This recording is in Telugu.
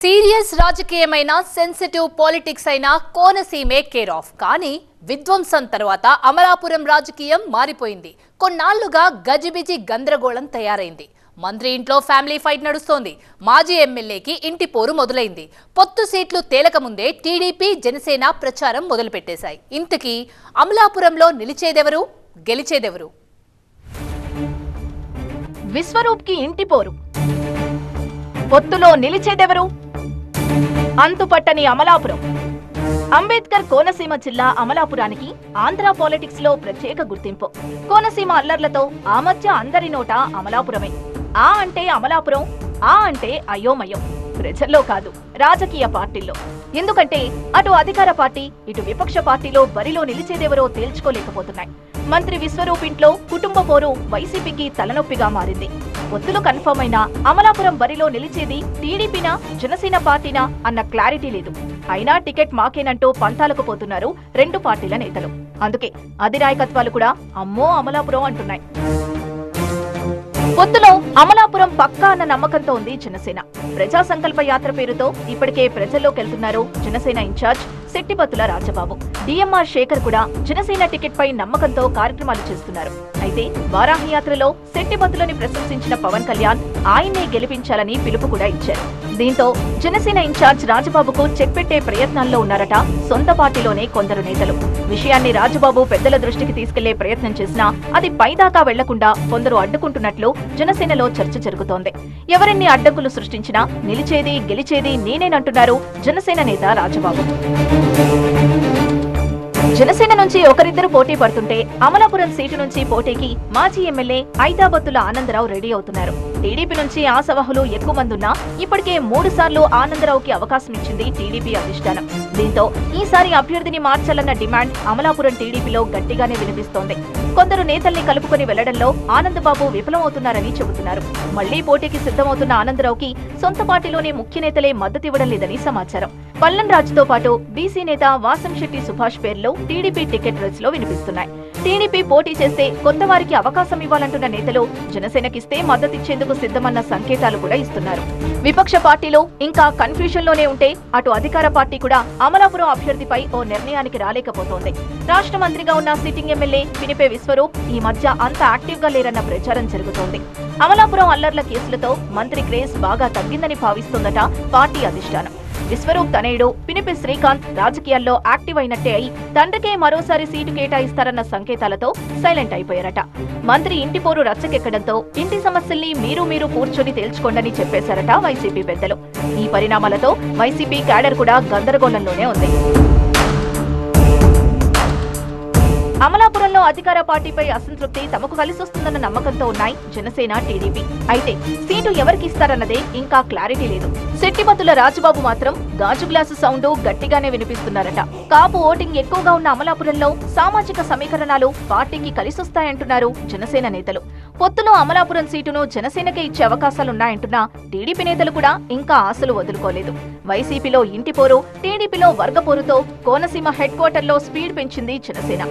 సీరియస్ రాజకీయమైన సెన్సిటివ్ పాలిటిక్స్ అయినా కోనసీమే కేర్ ఆఫ్. కానీ విధ్వంసం తర్వాత అమలాపురం రాజకీయం మారిపోయింది. కొన్నాళ్లుగా గజిబిజి గందరగోళం తయారైంది. మంత్రి ఇంట్లో ఫ్యామిలీ ఫైట్ నడుస్తోంది. మాజీ ఎమ్మెల్యేకి ఇంటి పోరు మొదలైంది. పొత్తు సీట్లు తేలకముందే టీడీపీ జనసేన ప్రచారం మొదలుపెట్టేశాయి. ఇంతకీ అమలాపురంలో నిలిచేదెవరు, గెలిచేదెవరు? విశ్వరూప్ కి ఇంటి పోరు, పొత్తులో నిలిచేదెవరు? అంతుపట్టని అమలాపురం. అంబేద్కర్ కోనసీమ జిల్లా అమలాపురానికి ఆంధ్ర పాలిటిక్స్ లో ప్రత్యేక గుర్తింపు. కోనసీమ అల్లర్లతో ఆ మధ్య అందరి నోట అమలాపురమే. ఆ అంటే అమలాపురం, ఆ అంటే అయోమయం. ప్రజల్లో కాదు, రాజకీయ పార్టీల్లో. ఎందుకంటే అటు అధికార పార్టీ, ఇటు విపక్ష పార్టీలో బరిలో నిలిచేదెవరో తేల్చుకోలేకపోతున్నాయి. మంత్రి విశ్వరూప్ ఇంట్లో కుటుంబ పోరు వైసీపీకి తలనొప్పిగా మారింది. పొత్తులు కన్ఫర్మ్ అయినా అమలాపురం బరిలో నిలిచేది టీడీపీనా, జనసేన పార్టీనా అన్న క్లారిటీ లేదు. అయినా టికెట్ మాకేనంటూ పంతాలకు పోతున్నారు రెండు పార్టీల నేతలు. అందుకే అధినాయకత్వాలు కూడా అమ్మో అమలాపురం అంటున్నాయి. పొత్తులో అమలాపురం పక్కా అన్న నమ్మకంతో ఉంది జనసేన. ప్రజా సంకల్ప యాత్ర పేరుతో ఇప్పటికే ప్రజల్లోకెళ్తున్నారు జనసేన ఇన్ఛార్జ్ శెట్టిబత్తుల రాజబాబు. డిఎంఆర్ శేఖర్ కూడా జనసేన టికెట్ పై నమ్మకంతో కార్యక్రమాలు చేస్తున్నారు. అయితే వారాహి యాత్రలో శెట్టిబత్తులని ప్రశంసించిన పవన్ కళ్యాణ్ ఆయన్నే గెలిపించాలని పిలుపు కూడా ఇచ్చారు. దీంతో జనసేన ఇన్ఛార్జ్ రాజబాబుకు చెక్ పెట్టే ప్రయత్నాల్లో ఉన్నారట సొంత పార్టీలోనే కొందరు నేతలు. విషయాన్ని రాజబాబు పెద్దల దృష్టికి తీసుకెళ్లే ప్రయత్నం చేసినా అది పైదాకా వెళ్లకుండా కొందరు అడ్డుకుంటున్నట్లు జనసేనలో చర్చ జరుగుతోంది. ఎవరెన్ని అడ్డంకులు సృష్టించినా నిలిచేది గెలిచేది నేనేనంటున్నారు జనసేన నేత రాజబాబు. జనసేన నుంచి ఒకరిద్దరు పోటీ పడుతుంటే అమలాపురం సీటు నుంచి పోటీకి మాజీ ఎమ్మెల్యే ఐతాబత్తుల ఆనందరావు రెడీ అవుతున్నారు. టీడీపీ నుంచి ఆశావహులు ఎక్కువ మంది ఉన్నా ఇప్పటికే 3 సార్లు ఆనందరావుకి అవకాశం ఇచ్చింది టీడీపీ అధిష్టానం. దీంతో ఈసారి అభ్యర్థిని మార్చాలన్న డిమాండ్ అమలాపురం టీడీపీలో గట్టిగానే వినిపిస్తోంది. కొందరు నేతల్ని కలుపుకొని వెళ్లడంలో ఆనందబాబు విఫలమవుతున్నారని చెబుతున్నారు. మళ్లీ పోటీకి సిద్ధమవుతున్న ఆనందరావుకి సొంత పార్టీలోనే ముఖ్య నేతలే మద్దతివ్వడం లేదని సమాచారం. పల్లన్ రాజుతో పాటు బీసీ నేత వాసంశెట్టి సుభాష్ పేర్లో టీడీపీ టికెట్ రేస్ లో వినిపిస్తున్నాయి. టీడీపీ పోటీ చేస్తే కొత్త వారికి అవకాశం ఇవ్వాలంటున్న నేతలు జనసేనకిస్తే మద్దతిచ్చేందుకు సిద్ధమన్న సంకేతాలు కూడా ఇస్తున్నారు. విపక్ష పార్టీలో ఇంకా కన్ఫ్యూజన్ లోనే ఉంటే అటు అధికార పార్టీ కూడా అమలాపురం అభ్యర్థిపై ఓ నిర్ణయానికి రాలేకపోతోంది. రాష్ట్ర మంత్రిగా ఉన్న సిట్టింగ్ ఎమ్మెల్యే పినిపే విశ్వరూప్ ఈ మధ్య అంత యాక్టివ్ గా లేరన్న ప్రచారం జరుగుతోంది. అమలాపురం అల్లర్ల కేసులతో మంత్రి క్రేజ్ బాగా తగ్గిందని భావిస్తోందట పార్టీ అధిష్టానం. విశ్వరూప్ తనయుడు పినిపి శ్రీకాంత్ రాజకీయాల్లో యాక్టివ్ అయినట్టే అయి తండ్రికే మరోసారి సీటు కేటాయిస్తారన్న సంకేతాలతో సైలెంట్ అయిపోయారట. మంత్రి ఇంటి పోరు రచ్చకెక్కడంతో ఇంటి సమస్యల్ని మీరు కూర్చొని తేల్చుకోండని చెప్పేశారట వైసీపీ పెద్దలు. ఈ పరిణామాలతో వైసీపీ క్యాడర్ కూడా గందరగోళంలోనే ఉంది. అమలాపురంలో అధికార పార్టీపై అసంతృప్తి తమకు కలిసొస్తుందన్న నమ్మకంతో ఉన్నాయి జనసేన, టీడీపీ. అయితే సీటు ఎవరికి ఇస్తారన్నదే ఇంకా క్లారిటీ లేదు. శెట్టిబత్తుల రాజబాబు మాత్రం గాజు గ్లాసు సౌండ్ గట్టిగానే వినిపిస్తున్నారట. కాపు ఓటింగ్ ఎక్కువగా ఉన్న అమలాపురంలో సామాజిక సమీకరణాలు పార్టీకి కలిసొస్తాయంటున్నారు జనసేన నేతలు. పొత్తులో అమలాపురం సీటును జనసేనకే ఇచ్చే అవకాశాలున్నాయంటున్నా టీడీపీ నేతలు కూడా ఇంకా ఆశలు వదులుకోలేదు. వైసీపీలో ఇంటి పోరు, టీడీపీలో వర్గపోరుతో కోనసీమ హెడ్ క్వార్టర్లో స్పీడ్ పెంచింది జనసేన.